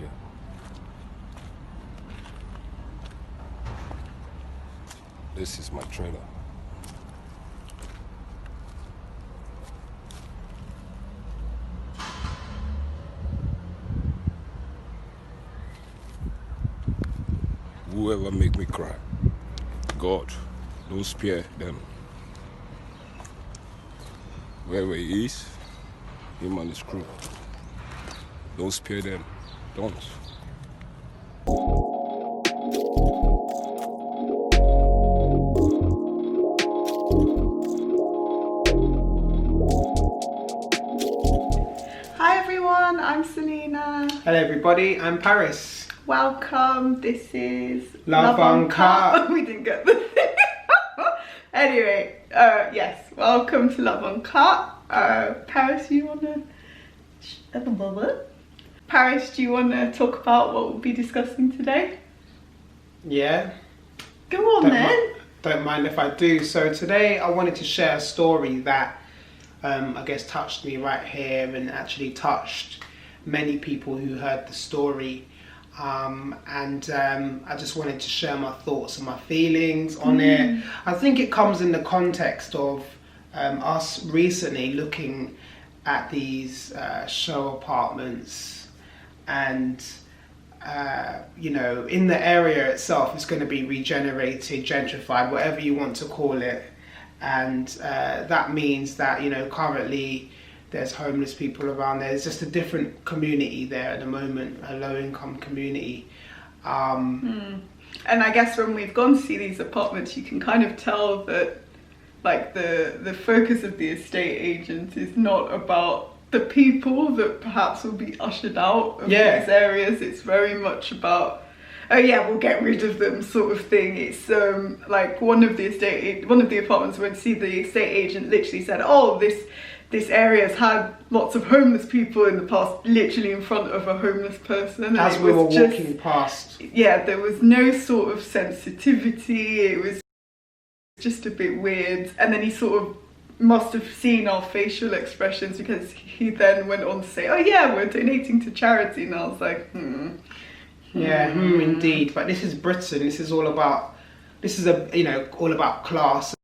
Yeah. This is my trailer. Whoever make me cry, God, don't spare them. Wherever he is, him and his crew, don't spare them. Don't. Hi everyone, I'm Selena. Hello everybody, I'm Paris. Welcome, this is Love Uncut. We didn't get the thing. Anyway, yes, welcome to Love Uncut. Paris, you wanna... Paris, do you wanna talk about what we'll be discussing today? Yeah. Go on then. Don't mind if I do. So today I wanted to share a story that I guess touched me right here and actually touched many people who heard the story. I just wanted to share my thoughts and my feelings on it. I think it comes in the context of us recently looking at these show apartments, and you know, in the area itself it's going to be regenerated, gentrified, whatever you want to call it, and that means that, you know, currently there's homeless people around there. There's just a different community there at the moment, a low-income community. And I guess when we've gone to see these apartments, you can kind of tell that, like, the focus of the estate agent is not about the people that perhaps will be ushered out of these areas. It's very much about, oh yeah, we'll get rid of them sort of thing. It's like one of the apartments we went to see, the estate agent literally said, oh, this area has had lots of homeless people in the past, literally in front of a homeless person. As we were walking past. Yeah, there was no sort of sensitivity. It was just a bit weird. And then he sort of must have seen our facial expressions, because he then went on to say, oh yeah, we're donating to charity. And I was like, Yeah, indeed. But this is Britain. This is all about, all about class.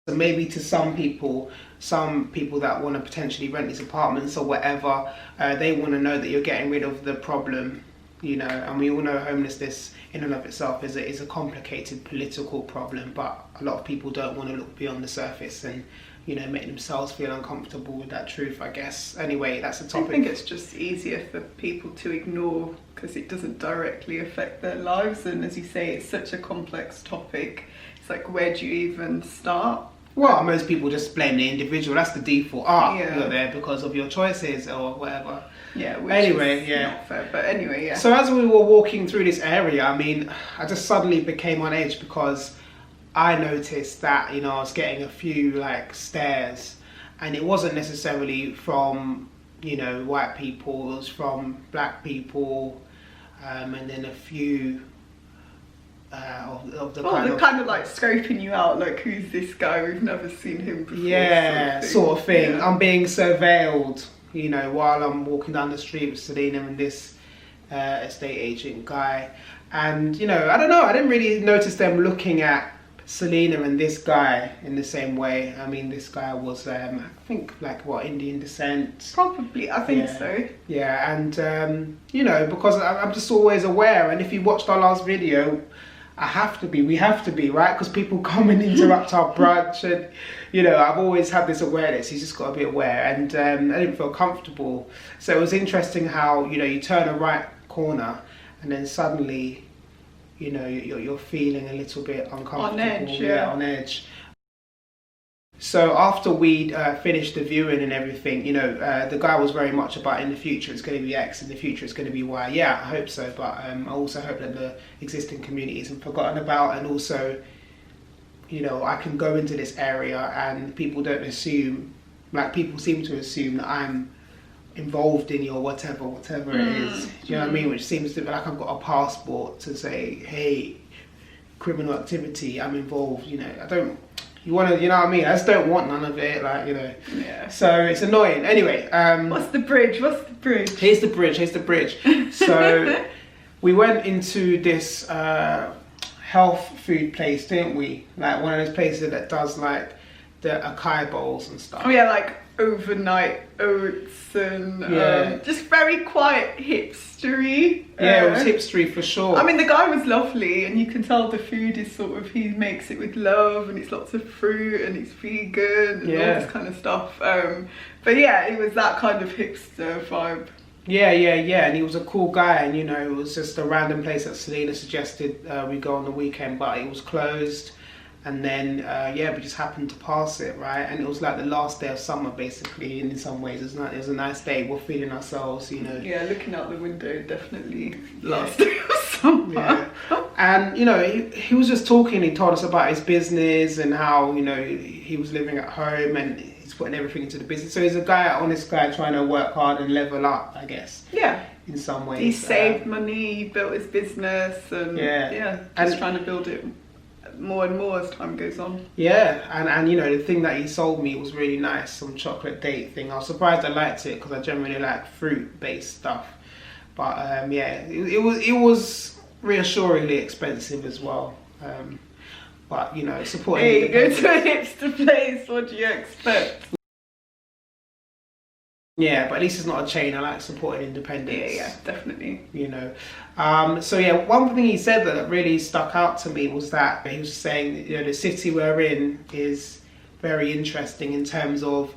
So maybe to some people that want to potentially rent these apartments or whatever, they want to know that you're getting rid of the problem, you know. And we all know homelessness in and of itself is a complicated political problem, but a lot of people don't want to look beyond the surface and, you know, make themselves feel uncomfortable with that truth, I guess. Anyway, that's a topic. I think it's just easier for people to ignore because it doesn't directly affect their lives, and as you say, it's such a complex topic. It's like, where do you even start? Well, most people just blame the individual. That's the default. You're there because of your choices or whatever. Yeah, which anyway, is not fair, but anyway, yeah. So as we were walking through this area, I mean, I just suddenly became on edge because I noticed that, you know, I was getting a few like stares, and it wasn't necessarily from, you know, white people. It was from black people, and then a few of the kind of like scoping you out, like, who's this guy, we've never seen him before. Yeah, sort of thing. Yeah. I'm being surveilled, you know, while I'm walking down the street with Selena and this estate agent guy. And, you know, I don't know, I didn't really notice them looking at Selena and this guy in the same way. I mean, this guy was, I think, like, what, Indian descent? Probably, I think so. Yeah, and, you know, because I'm just always aware, and if you watched our last video, we have to be, right? Because people come and interrupt our brunch, and, you know, I've always had this awareness. You just got to be aware, and I didn't feel comfortable. So it was interesting how, you know, you turn a right corner and then suddenly, you know, you're feeling a little bit uncomfortable. On edge, yeah. On edge. So after we'd finished the viewing and everything, you know, the guy was very much about, in the future it's going to be X, in the future it's going to be Y. Yeah, I hope so, but I also hope that the existing community isn't forgotten about, and also, you know, I can go into this area and people don't assume, like, people seem to assume that I'm involved in your whatever it is. Do you know what I mean? Which seems to be like I've got a passport to say, hey, criminal activity, I'm involved, you know. I don't, You want to, you know what I mean? I just don't want none of it, like, you know. Yeah. So it's annoying. Anyway. What's the bridge? Here's the bridge. So we went into this health food place, didn't we? Like one of those places that does like the acai bowls and stuff. Oh yeah, like overnight oats and just very quiet hipstery. Yeah, it was hipstery for sure. I mean, the guy was lovely, and you can tell the food is sort of, he makes it with love, and it's lots of fruit, and it's vegan, and all this kind of stuff. But yeah, it was that kind of hipster vibe. Yeah, and he was a cool guy, and you know, it was just a random place that Selena suggested we go on the weekend, but it was closed. And then, we just happened to pass it, right? And it was like the last day of summer, basically, in some ways. It was a nice day. We're feeling ourselves, you know. Yeah, looking out the window, definitely last day of summer. Yeah. And, you know, he was just talking. He told us about his business and how, you know, he was living at home and he's putting everything into the business. So he's a guy, honest guy, trying to work hard and level up, I guess. Yeah. In some ways. He saved money, he built his business, and just trying to build it more and more as time goes on. Yeah, and you know, the thing that he sold me was really nice, some chocolate date thing. I was surprised I liked it because I generally like fruit based stuff, but it was reassuringly expensive as well. But you know, supporting. Hey, you go to a hipster place, what do you expect? Yeah, but at least it's not a chain. I like supporting independence. Yeah, definitely. You know, so yeah, one thing he said that really stuck out to me was that he was saying, you know, the city we're in is very interesting in terms of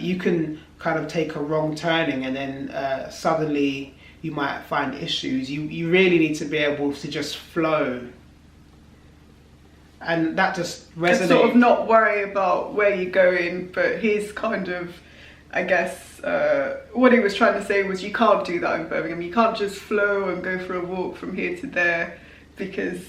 you can kind of take a wrong turning and then suddenly you might find issues. You really need to be able to just flow. And that just resonates. To sort of not worry about where you're going, but his kind of, I guess, what he was trying to say was you can't do that in Birmingham. You can't just flow and go for a walk from here to there because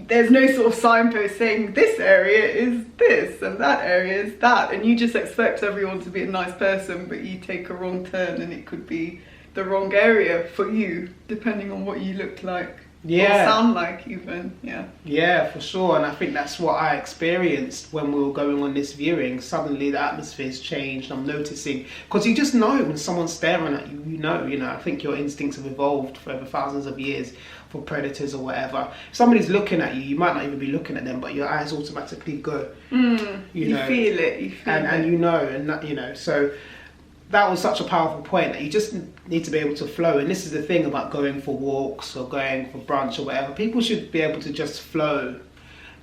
there's no sort of signpost saying this area is this and that area is that, and you just expect everyone to be a nice person, but you take a wrong turn and it could be the wrong area for you, depending on what you look like. Yeah. Or sound like even, yeah. Yeah, for sure. And I think that's what I experienced when we were going on this viewing. Suddenly the atmosphere's changed. I'm noticing, because you just know when someone's staring at you, you know, I think your instincts have evolved for over thousands of years for predators or whatever. If somebody's looking at you, you might not even be looking at them, but your eyes automatically go. You know, feel it, and you know, and that, you know, so that was such a powerful point that you just need to be able to flow. And this is the thing about going for walks or going for brunch or whatever. People should be able to just flow.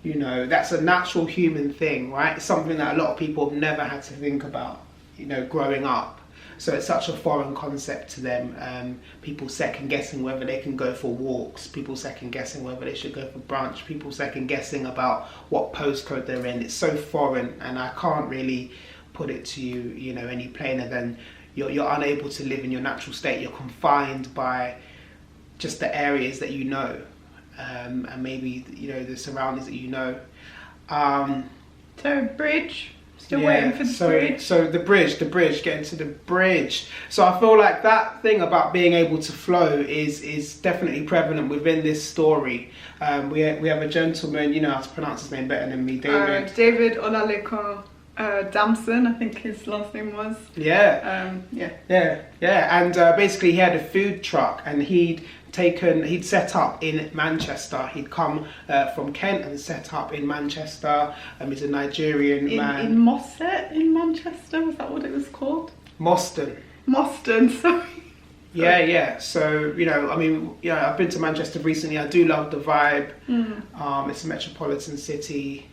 You know, that's a natural human thing, right? It's something that a lot of people have never had to think about, you know, growing up. So it's such a foreign concept to them. People second guessing whether they can go for walks. People second guessing whether they should go for brunch. People second guessing about what postcode they're in. It's so foreign, and I can't really put it to you, you know, any plainer than you're unable to live in your natural state. You're confined by just the areas that you know, and maybe, you know, the surroundings that you know. So bridge, still waiting for the bridge. So the bridge, getting to the bridge. So I feel like that thing about being able to flow is definitely prevalent within this story. We have a gentleman, you know how to pronounce his name better than me, David. David Olalekan Damson, I think his last name was. Yeah. And basically he had a food truck, and he'd set up in Manchester. He'd come from Kent and set up in Manchester. He's a Nigerian man. In Moston in Manchester, was that what it was called? Moston, sorry. Yeah. So, you know, I mean, yeah, I've been to Manchester recently. I do love the vibe. It's a metropolitan city.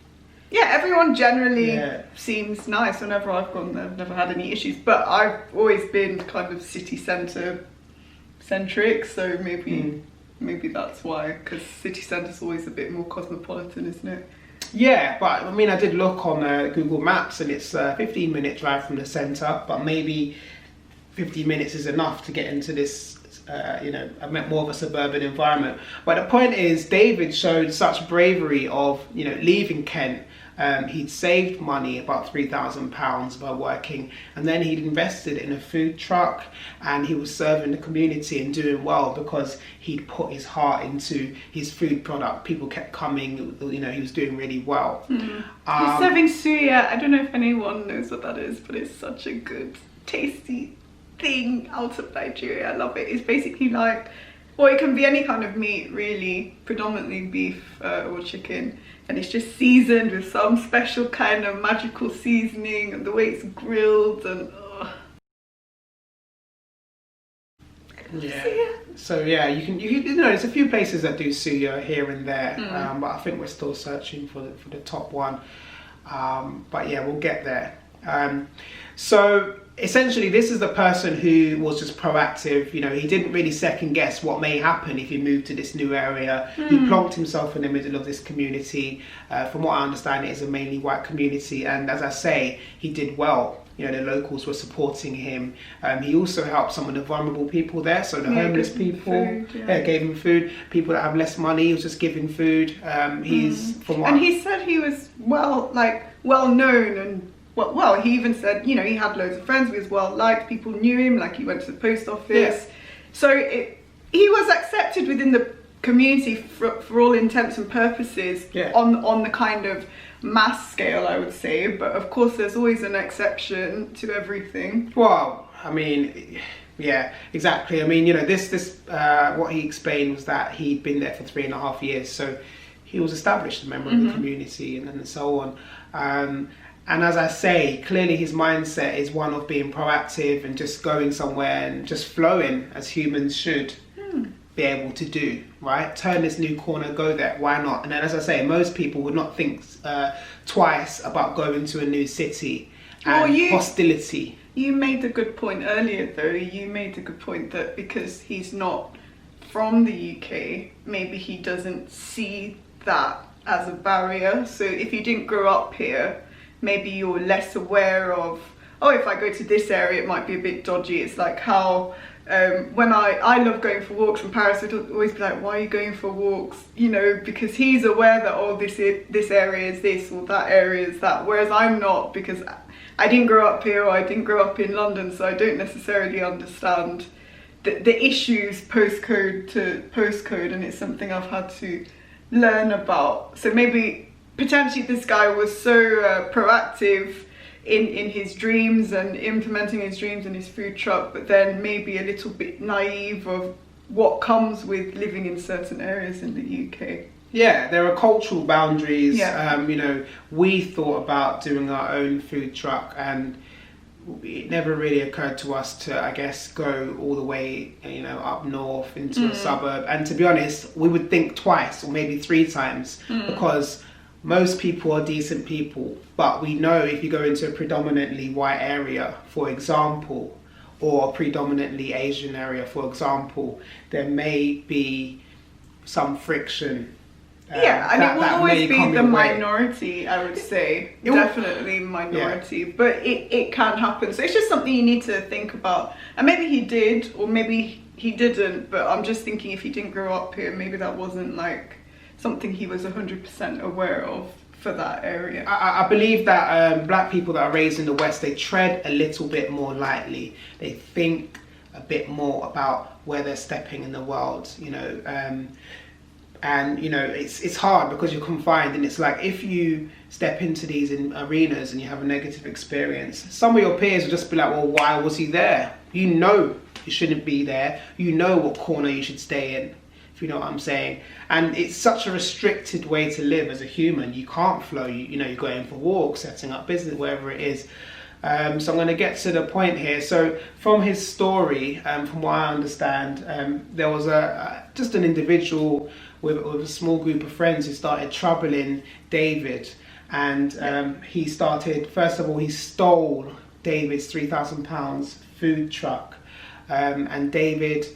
Yeah, everyone generally seems nice whenever I've gone there. I've never had any issues, but I've always been kind of city centre centric, so maybe that's why, because city centre's always a bit more cosmopolitan, isn't it? Yeah, but I mean, I did look on Google Maps, and it's a 15-minute drive from the centre, but maybe 15 minutes is enough to get into this, you know, I meant more of a suburban environment. But the point is, David showed such bravery of, you know, leaving Kent, He'd saved money, about £3,000 by working, and then he'd invested in a food truck, and he was serving the community and doing well because he'd put his heart into his food product. People kept coming, you know, he was doing really well. He's serving suya. I don't know if anyone knows what that is, but it's such a good, tasty thing out of Nigeria. I love it. It's basically like, well, it can be any kind of meat, really, predominantly beef or chicken, and it's just seasoned with some special kind of magical seasoning, and the way it's grilled, and yeah. So yeah, you know, there's a few places that do suya here and there, but I think we're still searching for the top one. But yeah, we'll get there. So essentially, this is the person who was just proactive. You know, he didn't really second guess what may happen if he moved to this new area. He plonked himself in the middle of this community. From what I understand, it is a mainly white community, and as I say, he did well. You know, the locals were supporting him. He also helped some of the vulnerable people there, so the homeless people. Food, gave him food. People that have less money, he was just giving food. He's from what, and he said he was well known, and well, he even said, you know, he had loads of friends. He was well liked. People knew him. Like, he went to the post office, so he was accepted within the community for all intents and purposes. On the kind of mass scale, I would say, but of course there's always an exception to everything. Well, I mean, yeah, exactly. I mean, you know, this what he explained was that he'd been there for 3.5 years, so he was established a member of the community, and so on. And as I say, clearly his mindset is one of being proactive and just going somewhere and just flowing as humans should be able to do, right? Turn this new corner, go there, why not? And then, as I say, most people would not think twice about going to a new city and hostility. You made a good point earlier, though. You made a good point that because he's not from the UK, maybe he doesn't see that as a barrier. So if you didn't grow up here, maybe you're less aware of, oh, if I go to this area, it might be a bit dodgy. It's like how when I love going for walks from Paris, I'd always be like, why are you going for walks? You know, because he's aware that, oh, this area is this, or that area is that, whereas I'm not, because I didn't grow up here, or I didn't grow up in London, so I don't necessarily understand the issues postcode to postcode, and it's something I've had to learn about. So maybe potentially this guy was so proactive in his dreams and implementing his dreams in his food truck, but then maybe a little bit naive of what comes with living in certain areas in the UK. Yeah, there are cultural boundaries. Yeah. You know, we thought about doing our own food truck, and it never really occurred to us to, I guess, go all the way, you know, up north into a suburb. And to be honest, we would think twice or maybe 3 times because most people are decent people, but we know if you go into a predominantly white area, for example, or a predominantly Asian area, for example, there may be some friction. Yeah, and it will always be the minority, I would say. Definitely minority, but it can happen. So it's just something you need to think about. And maybe he did, or maybe he didn't, but I'm just thinking if he didn't grow up here, maybe that wasn't like something he was 100% aware of for that area. I believe that black people that are raised in the West, they tread a little bit more lightly. They think a bit more about where they're stepping in the world, you know. And you know, it's hard because you're confined, and it's like if you step into these arenas and you have a negative experience, some of your peers will just be like, well, why was he there? You know you shouldn't be there. You know what corner you should stay in, if you know what I'm saying. And it's such a restricted way to live as a human. You can't flow. You know, you're going for walks, setting up business, wherever it is. So I'm going to get to the point here. So from his story, from what I understand, there was just an individual with a small group of friends who started troubling David. And he started, first of all, he stole David's £3,000 food truck. And David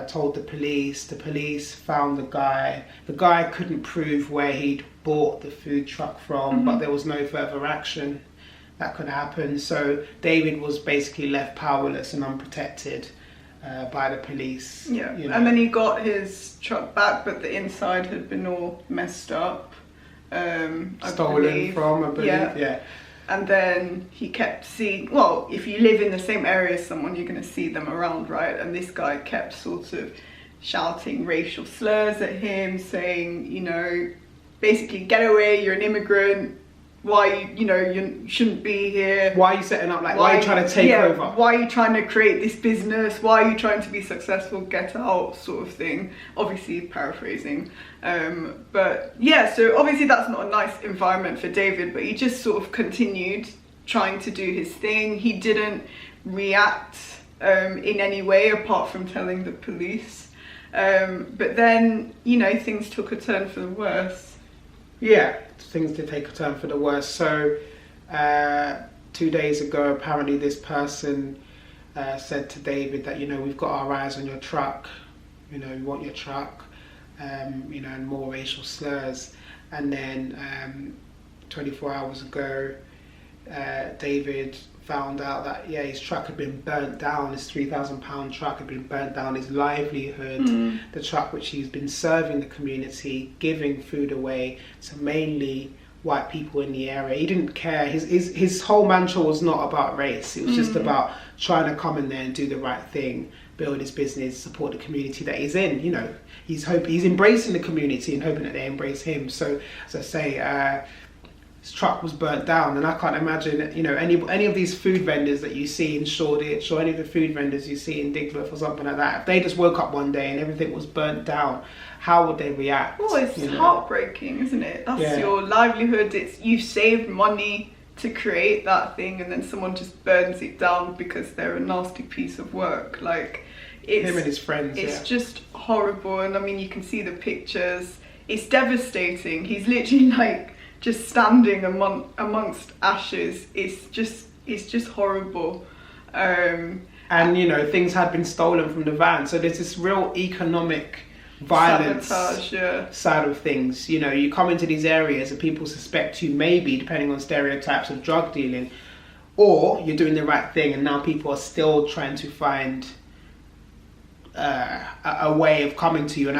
told the police found the guy. The guy couldn't prove where he'd bought the food truck from, but there was no further action that could happen. So David was basically left powerless and unprotected by the police. Yeah, you know. And then he got his truck back, but the inside had been all messed up. stolen from, I believe. Yeah. And then he kept seeing, well, if you live in the same area as someone, you're going to see them around, right? And this guy kept sort of shouting racial slurs at him, saying, you know, basically, get away, you're an immigrant. Why, you know, you shouldn't be here. Why are you setting up, like, why are you trying to take over? Why are you trying to create this business? Why are you trying to be successful? Get out, sort of thing. Obviously, paraphrasing. But yeah, so obviously that's not a nice environment for David, but he just sort of continued trying to do his thing. He didn't react in any way apart from telling the police. But then, you know, things took a turn for the worse. Yeah, things did take a turn for the worse. So 2 days ago, apparently this person said to David that, you know, we've got our eyes on your truck, you know, we want your truck, you know, and more racial slurs. And then 24 hours ago, David found out that, yeah, his truck had been burnt down, his £3,000 truck had been burnt down, his livelihood, the truck which he's been serving the community, giving food away to mainly white people in the area. He didn't care. His whole mantra was not about race. It was just about trying to come in there and do the right thing, build his business, support the community that he's in. You know, he's embracing the community and hoping that they embrace him. So, as I say, his truck was burnt down, and I can't imagine, you know, any of these food vendors that you see in Shoreditch or any of the food vendors you see in Digbeth or something like that, if they just woke up one day and everything was burnt down, how would they react? Well, it's heartbreaking, isn't it? That's your livelihood. You saved money to create that thing, and then someone just burns it down because they're a nasty piece of work. Like, it's him and his friends. It's just horrible, and I mean, you can see the pictures. It's devastating. He's literally like just standing amongst ashes. It's just horrible. And you know, things had been stolen from the van, so there's this real economic violence side of things. You know, you come into these areas and people suspect you, maybe depending on stereotypes, of drug dealing, or you're doing the right thing, and now people are still trying to find a way of coming to you. And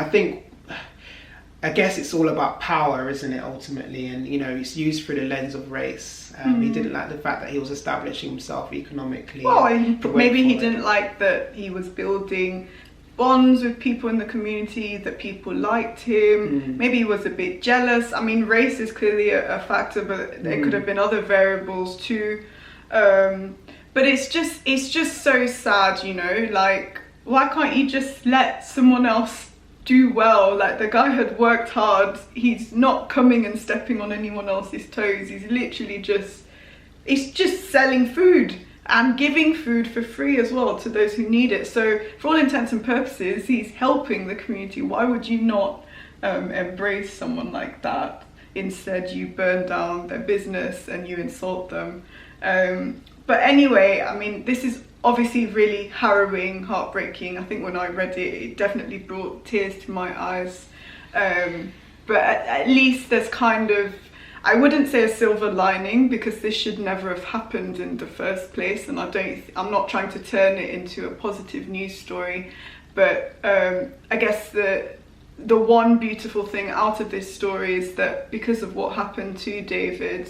I guess it's all about power, isn't it, ultimately? And, you know, it's used through the lens of race. He didn't like the fact that he was establishing himself economically. Well, maybe he didn't like that he was building bonds with people in the community, that people liked him. Maybe he was a bit jealous. I mean, race is clearly a factor, but there could have been other variables too. But it's just so sad, you know, like, why can't you just let someone else do well? Like, the guy had worked hard. He's not coming and stepping on anyone else's toes. He's literally just selling food and giving food for free as well to those who need it. So for all intents and purposes, he's helping the community. Why would you not embrace someone like that? Instead, you burn down their business and you insult them. But anyway, I mean, this is obviously really harrowing, heartbreaking. I think when I read it, it definitely brought tears to my eyes. But at least there's kind of, I wouldn't say a silver lining, because this should never have happened in the first place, and I'm not trying to turn it into a positive news story. But I guess the one beautiful thing out of this story is that because of what happened to David,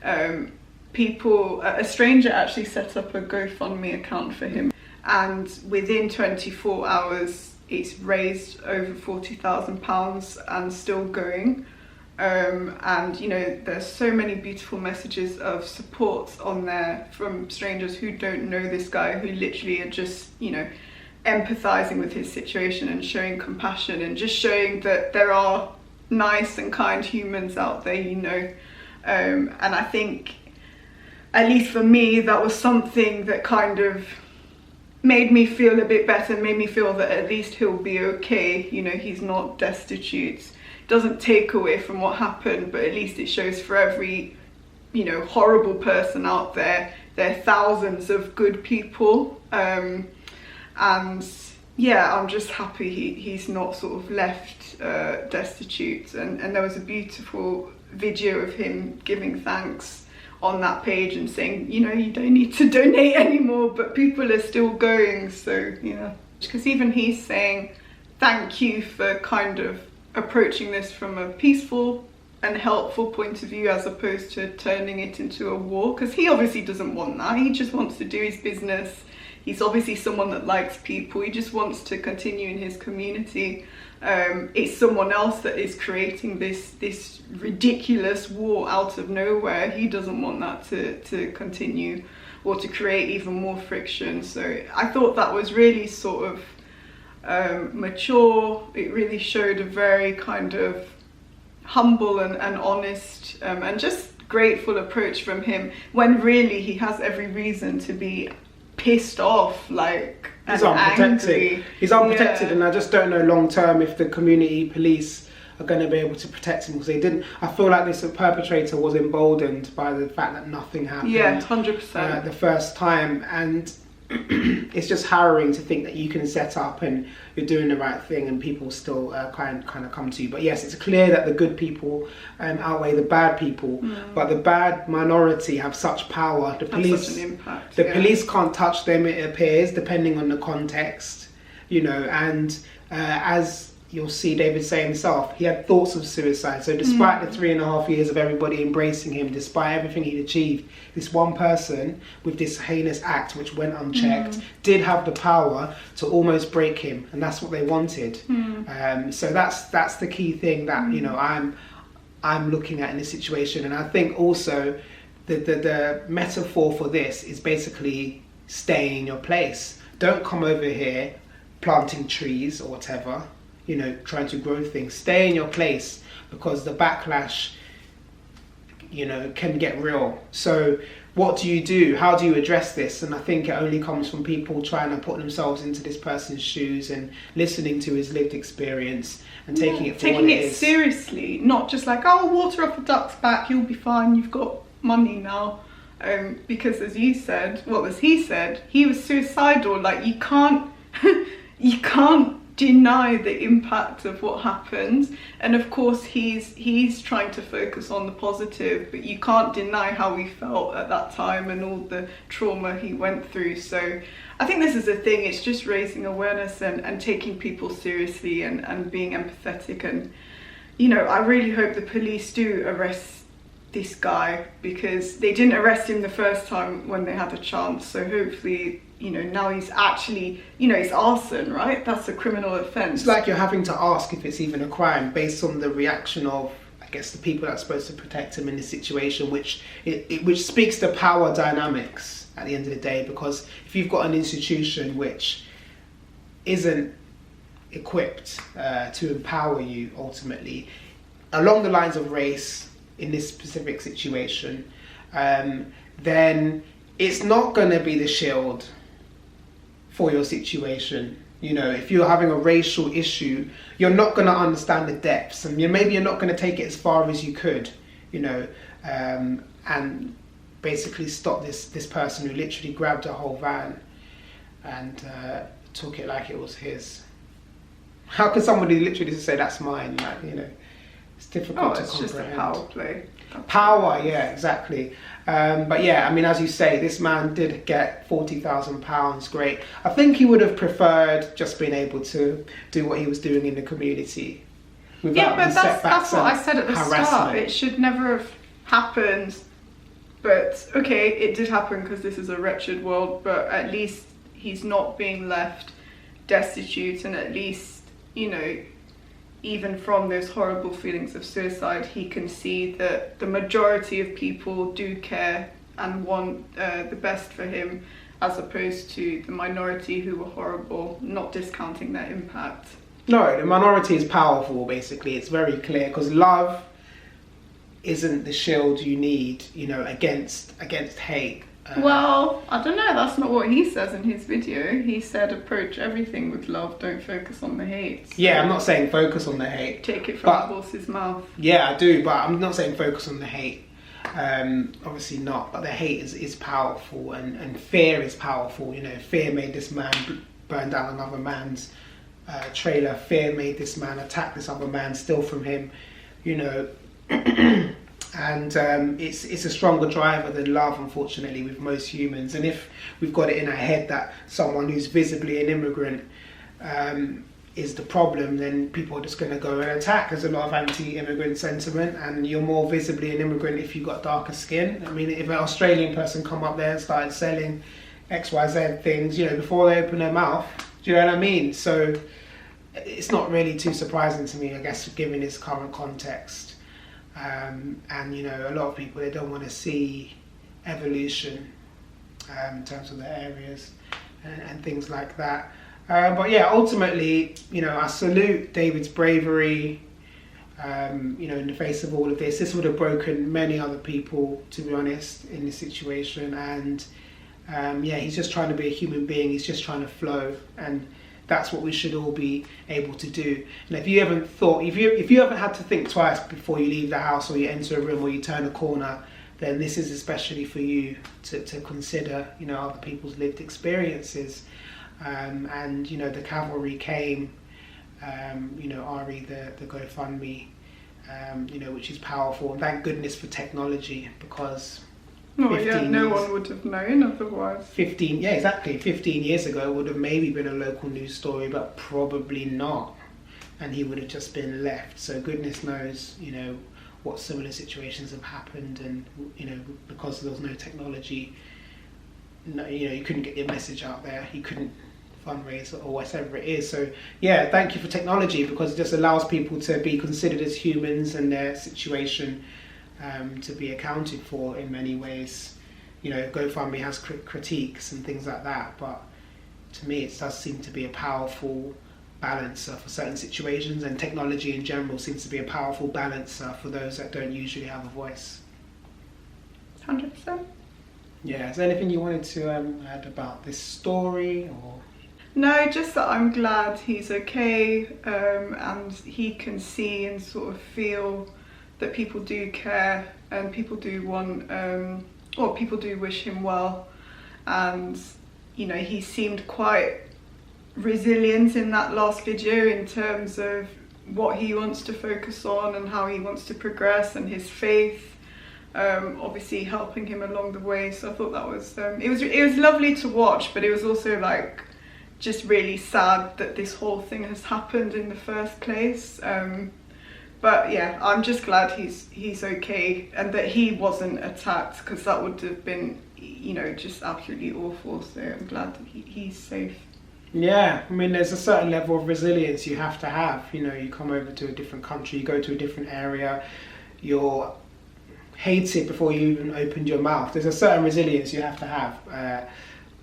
a stranger actually set up a GoFundMe account for him, and within 24 hours it's raised over £40,000 and still going. And you know, there's so many beautiful messages of support on there from strangers who don't know this guy, who literally are just, you know, empathizing with his situation and showing compassion and just showing that there are nice and kind humans out there, you know. And I think, at least for me, that was something that kind of made me feel a bit better, made me feel that at least he'll be okay. You know, he's not destitute. It doesn't take away from what happened, but at least it shows for every, you know, horrible person out there, there are thousands of good people. And yeah, I'm just happy he's not sort of left destitute. And there was a beautiful video of him giving thanks on that page and saying, you know, you don't need to donate anymore, but people are still going. So yeah, because even he's saying thank you for kind of approaching this from a peaceful and helpful point of view as opposed to turning it into a war, because he obviously doesn't want that. He just wants to do his business. He's obviously someone that likes people. He just wants to continue in his community. It's someone else that is creating this ridiculous war out of nowhere. He doesn't want that to continue or to create even more friction. So I thought that was really sort of mature. It really showed a very kind of humble and honest and just grateful approach from him, when really he has every reason to be pissed off, like, he's and unprotected. angry. He's unprotected, Yeah. and I just don't know long term if the community police are going to be able to protect him, because they didn't. I feel like this perpetrator was emboldened by the fact that nothing happened. Yeah, 100%. The first time, and it's just harrowing to think that you can set up and you're doing the right thing and people still kind of come to you. But yes, it's clear that the good people outweigh the bad people, but the bad minority have such power. The police, such an impact. the police can't touch them, it appears, depending on the context, you know. And as you'll see David say himself, he had thoughts of suicide. So despite the 3.5 years of everybody embracing him, despite everything he'd achieved, this one person with this heinous act which went unchecked did have the power to almost break him, and that's what they wanted. So that's the key thing that you know I'm looking at in this situation. And I think also the metaphor for this is basically stay in your place. Don't come over here planting trees or whatever, you know, trying to grow things. Stay in your place, because the backlash, you know, can get real. So what do you do? How do you address this? And I think it only comes from people trying to put themselves into this person's shoes and listening to his lived experience and taking it for what it is. Seriously, not just like, oh, water off a duck's back, you'll be fine, you've got money now. Because as you said, he said, he was suicidal. Like, you can't deny the impact of what happened. And of course he's trying to focus on the positive, but you can't deny how he felt at that time and all the trauma he went through. So I think this is the thing, it's just raising awareness and taking people seriously and being empathetic. And you know, I really hope the police do arrest this guy, because they didn't arrest him the first time when they had a chance. So hopefully, you know, now he's actually, you know, it's arson, right? That's a criminal offence. It's like you're having to ask if it's even a crime based on the reaction of, I guess, the people that are supposed to protect him in this situation, which speaks to power dynamics at the end of the day. Because if you've got an institution which isn't equipped to empower you ultimately, along the lines of race in this specific situation, then it's not going to be the shield for your situation. You know, if you're having a racial issue, you're not going to understand the depths, and maybe you're not going to take it as far as you could, you know, and basically stop this person who literally grabbed a whole van and took it like it was his. How can somebody literally just say that's mine? Like, you know, it's difficult to comprehend. Just a power play. Power, yeah, exactly. But yeah, I mean, as you say, this man did get £40,000. Great. I think he would have preferred just being able to do what he was doing in the community. Yeah, but that's what I said at the start. It should never have happened. But okay, it did happen because this is a wretched world. But at least he's not being left destitute, and at least, you know, even from those horrible feelings of suicide, he can see that the majority of people do care and want the best for him, as opposed to the minority who were horrible, not discounting their impact. No, the minority is powerful, basically. It's very clear, because love isn't the shield you need, you know, against hate. Well, I don't know, that's not what he says in his video. He said approach everything with love, don't focus on the hate. So yeah, I'm not saying focus on the hate. Take it from the horse's mouth. Yeah, I do, but I'm not saying focus on the hate. Obviously not, but the hate is powerful, and fear is powerful. You know, fear made this man burn down another man's trailer. Fear made this man attack this other man, steal from him, you know. And it's a stronger driver than love, unfortunately, with most humans. And if we've got it in our head that someone who's visibly an immigrant is the problem, then people are just going to go and attack. There's a lot of anti-immigrant sentiment, and you're more visibly an immigrant if you've got darker skin. I mean, if an Australian person come up there and started selling XYZ things, you know, before they open their mouth, do you know what I mean? So it's not really too surprising to me, I guess, given its current context. And, you know, a lot of people, they don't want to see evolution in terms of their areas and things like that. But yeah, ultimately, you know, I salute David's bravery, you know, in the face of all of this. This would have broken many other people, to be honest, in this situation. And yeah, he's just trying to be a human being. He's just trying to flow. And that's what we should all be able to do. And if you haven't thought, if you haven't had to think twice before you leave the house or you enter a room or you turn a corner, then this is especially for you to consider, you know, other people's lived experiences. And, you know, the cavalry came, you know, Ari, the GoFundMe, you know, which is powerful. And thank goodness for technology, because no one would have known otherwise. 15 years ago would have maybe been a local news story, but probably not. And he would have just been left. So goodness knows, you know, what similar situations have happened. And, you know, because there was no technology, no, you know, you couldn't get your message out there. You couldn't fundraise or whatever it is. So yeah, thank you for technology, because it just allows people to be considered as humans and their situation to be accounted for in many ways. You know, GoFundMe has critiques and things like that, but to me it does seem to be a powerful balancer for certain situations, and technology in general seems to be a powerful balancer for those that don't usually have a voice. 100%. Yeah, is there anything you wanted to add about this story? Or no, just that I'm glad he's okay, and he can see and sort of feel that people do care and people do want, or people do wish him well. And, you know, he seemed quite resilient in that last video in terms of what he wants to focus on and how he wants to progress, and his faith obviously helping him along the way. So I thought that was it was lovely to watch, but it was also like just really sad that this whole thing has happened in the first place. But yeah, I'm just glad he's okay and that he wasn't attacked, because that would have been, you know, just absolutely awful. So I'm glad that he's safe. Yeah, I mean, there's a certain level of resilience you have to have. You know, you come over to a different country, you go to a different area, you're hated before you even opened your mouth. There's a certain resilience you have to have.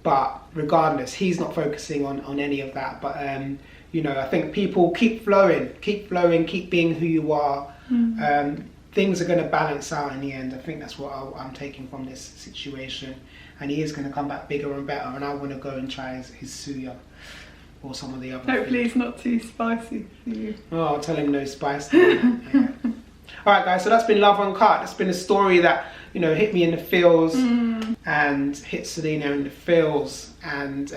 But regardless, he's not focusing on any of that. But you know, I think people keep flowing, keep being who you are. Things are going to balance out in the end. I think that's what I'm taking from this situation. And he is going to come back bigger and better. And I want to go and try his suya or some of the other Hopefully food. It's not too spicy for you. Oh, I'll tell him no spice. Yeah. All right, guys, so that's been Love Uncut. That's been a story that, you know, hit me in the feels and hit Selena in the feels. And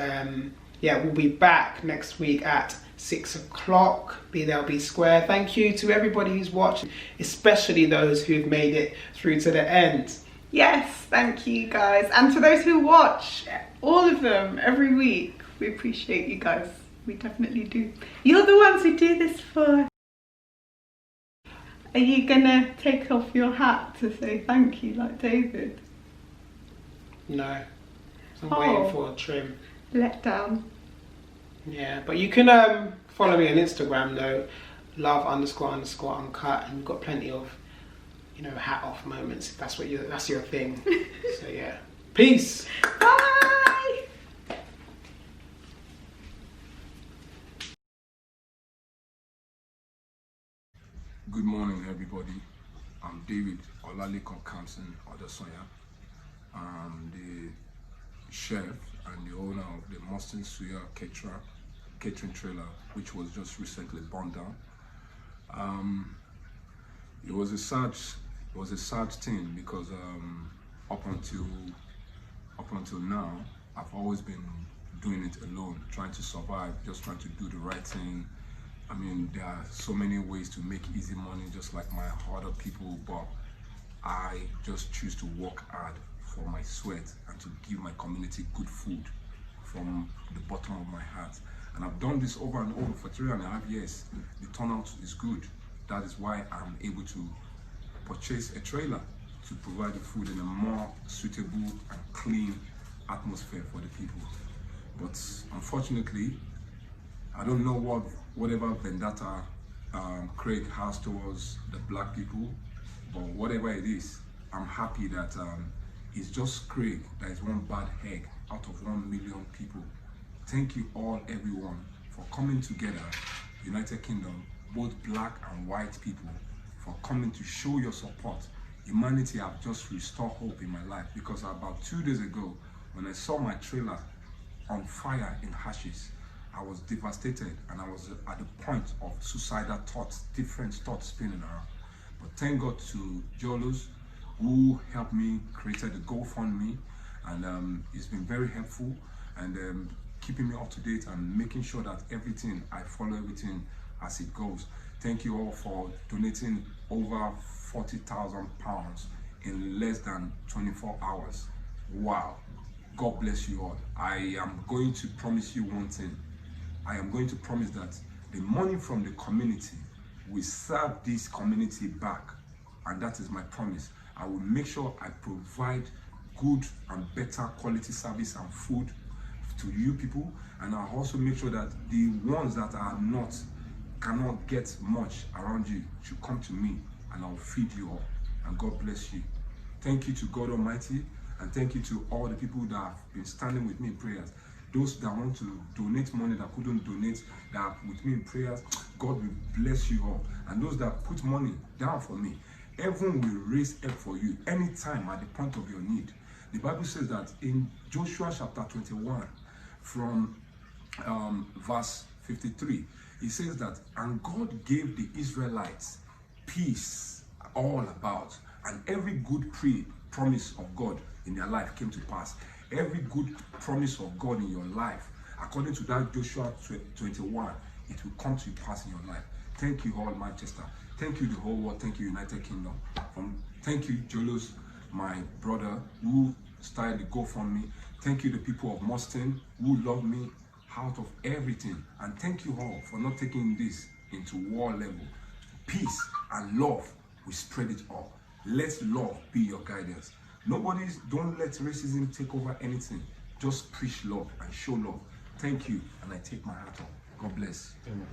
yeah, we'll be back next week at 6 o'clock. Be there, be square. Thank you to everybody who's watched, especially those who've made it through to the end. Yes, thank you guys. And to those who watch, all of them, every week, we appreciate you guys. We definitely do. You're the ones who do this for. Are you gonna take off your hat to say thank you like David? No, I'm waiting for a trim. Let down. Yeah, but you can follow me on Instagram though, love__uncut, and you've got plenty of, you know, hat off moments if that's your thing. So yeah, peace. Bye. Good morning, everybody. I'm David Olalekan Kamson-A. I'm the chef and the owner of the Moston SUYA catering trailer, which was just recently burned down. It was a sad thing, because up until now, I've always been doing it alone, trying to survive, just trying to do the right thing. I mean, there are so many ways to make easy money, just like my other people, but I just choose to work hard for my sweat and to give my community good food from the bottom of my heart. And I've done this over and over for 3.5 years. The turnout is good. That is why I'm able to purchase a trailer to provide the food in a more suitable and clean atmosphere for the people. But unfortunately, I don't know whatever vendetta Craig has towards the black people, but whatever it is, I'm happy that it's just Craig that is one bad egg out of 1 million people. Thank you all, everyone, for coming together, United Kingdom, both black and white people, for coming to show your support. Humanity have just restored hope in my life, because about 2 days ago, when I saw my trailer on fire in ashes, I was devastated and I was at the point of suicidal thoughts, different thoughts spinning around. But thank God to Jolos, who helped me, created the GoFundMe, and it's been very helpful, and keeping me up to date and making sure that I follow everything as it goes. Thank you all for donating over £40,000 in less than 24 hours. Wow. God bless you all. I am going to promise you one thing. I am going to promise that the money from the community will serve this community back, and that is my promise. I will make sure I provide good and better quality service and food to you people, and I'll also make sure that the ones that cannot get much around you should come to me, and I'll feed you all. And God bless you. Thank you to God Almighty, and thank you to all the people that have been standing with me in prayers. Those that want to donate money that couldn't donate, that are with me in prayers, God will bless you all. And those that put money down for me, heaven will raise up for you anytime at the point of your need. The Bible says that in Joshua chapter 21, from verse 53, it says that, and God gave the Israelites peace all about, and every good promise of God in their life came to pass. Every good promise of God in your life, according to that Joshua 21, it will come to pass in your life. Thank you all, Manchester. Thank you, the whole world. Thank you, United Kingdom. Thank you, Jolos, my brother, who started the GoFundMe. Thank you, the people of Moston, who love me out of everything. And thank you all for not taking this into war level. Peace and love, we spread it all. Let love be your guidance. Don't let racism take over anything. Just preach love and show love. Thank you, and I take my hat off. God bless. Amen.